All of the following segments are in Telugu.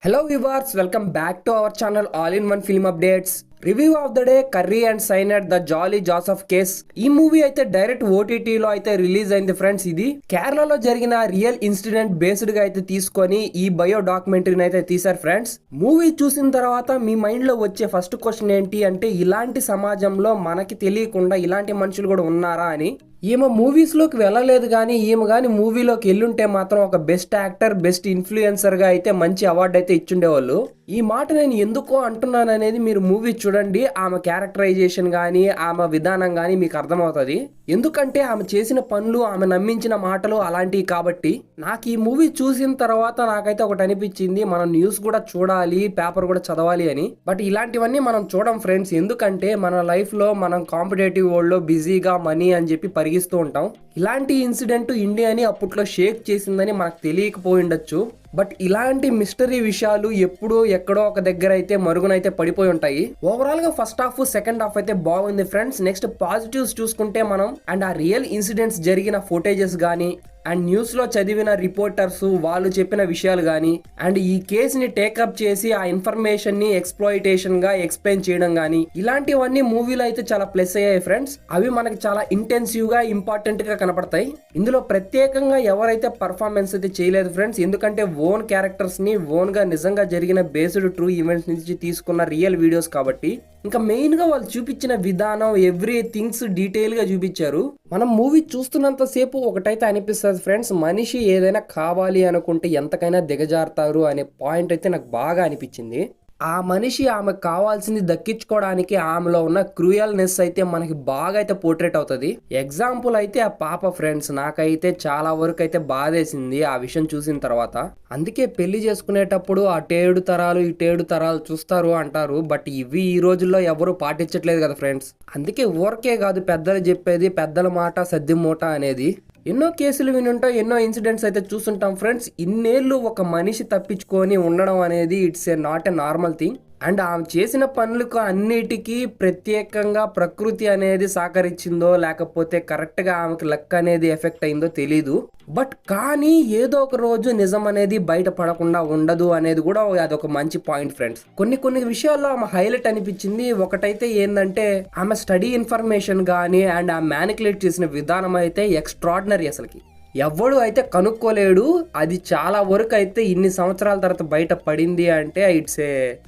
Hello viewers, welcome back to our channel All in One Film Updates. Review of the day curry and cyanide the Jolly Joseph case. ఈ మూవీ అయితే డైరెక్ట్ ఓటీటీలో అయితే రిలీజ్ అయింది ఫ్రెండ్స్. ఇది కేరళలో జరిగిన రియల్ ఇన్సిడెంట్ బేస్డ్ గా అయితే తీసుకొని ఈ బయో డాక్యుమెంటరీని అయితే తీశారు ఫ్రెండ్స్. మూవీ చూసిన తర్వాత మీ మైండ్ లో వచ్చే ఫస్ట్ క్వశ్చన్ ఏంటి అంటే, ఇలాంటి సమాజంలో మనకి తెలియకుండా ఇలాంటి మనుషులు కూడా ఉన్నారా అని. ఈమె మూవీస్ లోకి వెళ్ళలేదు కానీ ఈమె కానీ మూవీలోకి వెళ్ళుంటే మాత్రం ఒక బెస్ట్ యాక్టర్, బెస్ట్ ఇన్ఫ్లుయెన్సర్ గా అయితే మంచి అవార్డు అయితే ఇచ్చుండేవాళ్ళు. ఈ మాట నేను ఎందుకో అంటున్నాను అనేది మీరు మూవీ చూడండి. ఆమె క్యారెక్టరైజేషన్ కానీ ఆమె విధానం కానీ మీకు అర్థమవుతుంది. ఎందుకంటే ఆమె చేసిన పనులు, ఆమె నమ్మించిన మాటలు అలాంటివి. కాబట్టి నాకు ఈ మూవీ చూసిన తర్వాత నాకైతే ఒకటి అనిపించింది, మనం న్యూస్ కూడా చూడాలి, పేపర్ కూడా చదవాలి అని. బట్ ఇలాంటివన్నీ మనం చూడం ఫ్రెండ్స్. ఎందుకంటే మన లైఫ్ లో మనం కాంపిటేటివ్ వరల్డ్ లో బిజీగా మనీ అని చెప్పి పరిగిస్తూ ఉంటాం. ఇలాంటి ఇన్సిడెంట్ ఇండియాని అప్పట్లో షేక్ చేసిందని మనకు తెలియకపోయి ఉండొచ్చు. బట్ ఇలాంటి మిస్టరీ విషయాలు ఎప్పుడో ఎక్కడో ఒక దగ్గర అయితే మరుగునైతే పడిపోయి ఉంటాయి. ఓవరాల్ గా ఫస్ట్ హాఫ్, సెకండ్ హాఫ్ అయితే బాగుంది ఫ్రెండ్స్. నెక్స్ట్ పాజిటివ్స్ చూసుకుంటే మనం అండ్ ఆ రియల్ ఇన్సిడెంట్స్ జరిగిన ఫుటేజెస్ గానీ అండ్ న్యూస్ లో చదివిన రిపోర్టర్స్ వాళ్ళు చెప్పిన విషయాలు గానీ అండ్ ఈ కేసుని టేకప్ చేసి ఆ ఇన్ఫర్మేషన్ ని ఎక్స్ప్లాయిటేషన్ గా ఎక్స్ప్లెయిన్ చేయడం గానీ ఇలాంటివన్నీ మూవీలో అయితే చాలా ప్లస్ అయ్యాయి ఫ్రెండ్స్. అవి మనకి చాలా ఇంటెన్సివ్ గా, ఇంపార్టెంట్ గా కనపడతాయి. ఇందులో ప్రత్యేకంగా ఎవరైతే పర్ఫార్మెన్స్ అయితే చేయలేదు ఫ్రెండ్స్. ఎందుకంటే ఓన్ క్యారెక్టర్స్ ని ఓన్ గా నిజంగా జరిగిన బేస్డ్ ట్రూ ఈవెంట్స్ నుంచి తీసుకున్న రియల్ వీడియోస్ కాబట్టి ఇంకా మెయిన్ గా వాళ్ళు చూపించిన విధానం, ఎవ్రీ థింగ్స్ డీటెయిల్ గా చూపించారు. మనం మూవీ చూస్తున్నంత సేపు ఒకటైతే అనిపిస్తుంది ఫ్రెండ్స్, మనిషి ఏదైనా కావాలి అనుకుంటే ఎంతకైనా దిగజారుతారు అనే పాయింట్ అయితే నాకు బాగా అనిపించింది. ఆ మనిషి ఆమెకు కావాల్సింది దక్కించుకోవడానికి ఆమెలో ఉన్న క్రూయల్నెస్ అయితే మనకి బాగా అయితే పోర్ట్రేట్ అవుతుంది. ఎగ్జాంపుల్ అయితే ఆ పాప ఫ్రెండ్స్, నాకైతే చాలా వరకు అయితే బాధేసింది ఆ విషయం చూసిన తర్వాత. అందుకే పెళ్లి చేసుకునేటప్పుడు అటేడు తరాలు ఇటేడు తరాలు చూస్తారు అంటారు. బట్ ఇవి ఈ రోజుల్లో ఎవరు పాటించట్లేదు కదా ఫ్రెండ్స్. అందుకే ఊరకే కాదు పెద్దలు చెప్పేది, పెద్దల మాట సద్ది మూట అనేది. ఎన్నో కేసులు వినుంటాం, ఎన్నో ఇన్సిడెంట్స్ అయితే చూస్తుంటాం ఫ్రెండ్స్. ఇన్నేళ్ళు ఒక మనిషి తప్పించుకొని ఉండడం అనేది it's a not a normal thing. And ఆమె చేసిన పనులకు అన్నిటికీ ప్రత్యేకంగా ప్రకృతి అనేది సహకరించిందో లేకపోతే కరెక్ట్ గా ఆమెకు లక్ అనేది ఎఫెక్ట్ అయిందో తెలీదు. బట్ కానీ ఏదో ఒక రోజు నిజం అనేది బయట పడకుండా ఉండదు అనేది కూడా అదొక మంచి పాయింట్ ఫ్రెండ్స్. కొన్ని విషయాల్లో ఆమె హైలైట్ అనిపించింది. ఒకటైతే ఏంటంటే ఆమె స్టడీ ఇన్ఫర్మేషన్ కానీ అండ్ ఆ మ్యానికులేట్ చేసిన విధానం అయితే ఎక్స్ట్రాడినరీ. అసలుకి ఎవడు అయితే కనుక్కోలేడు. అది చాలా వరకు అయితే ఇన్ని సంవత్సరాల తర్వాత బయట పడింది అంటే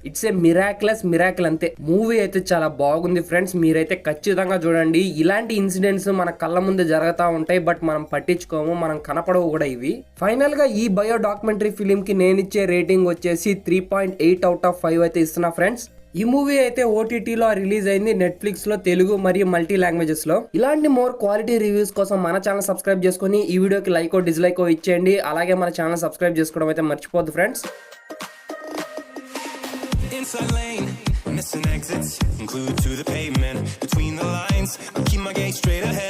ఇట్స్ ఏ మిరాకిల్ అంతే. మూవీ అయితే చాలా బాగుంది ఫ్రెండ్స్. మీరైతే ఖచ్చితంగా చూడండి. ఇలాంటి ఇన్సిడెంట్స్ మన కళ్ళ ముందు జరుగుతూ ఉంటాయి, బట్ మనం పట్టించుకోము, మనం కనపడవు కూడా ఇవి. ఫైనల్ గా ఈ బయో డాక్యుమెంటరీ ఫిలిం కి నేను ఇచ్చే రేటింగ్ వచ్చేసి 3.8/5 అయితే ఇస్తున్నా ఫ్రెండ్స్. ఈ మూవీ అయితే ఓటీటీలో రిలీజ్ అయింది, నెట్ఫ్లిక్స్ లో తెలుగు మరియు మల్టీ లాంగ్వేజెస్ లో. ఇలాంటి మోర్ క్వాలిటీ రివ్యూస్ కోసం మన ఛానల్ సబ్స్క్రైబ్ చేసుకుని ఈ వీడియోకి లైక్ డిస్లైక్ ఇచ్చేయండి. అలాగే మన ఛానల్ సబ్స్క్రైబ్ చేసుకోవడం అయితే మర్చిపోద్దు friends. Missing exits, glued to the pavement. Between the lines, I keep my gaze straight ahead.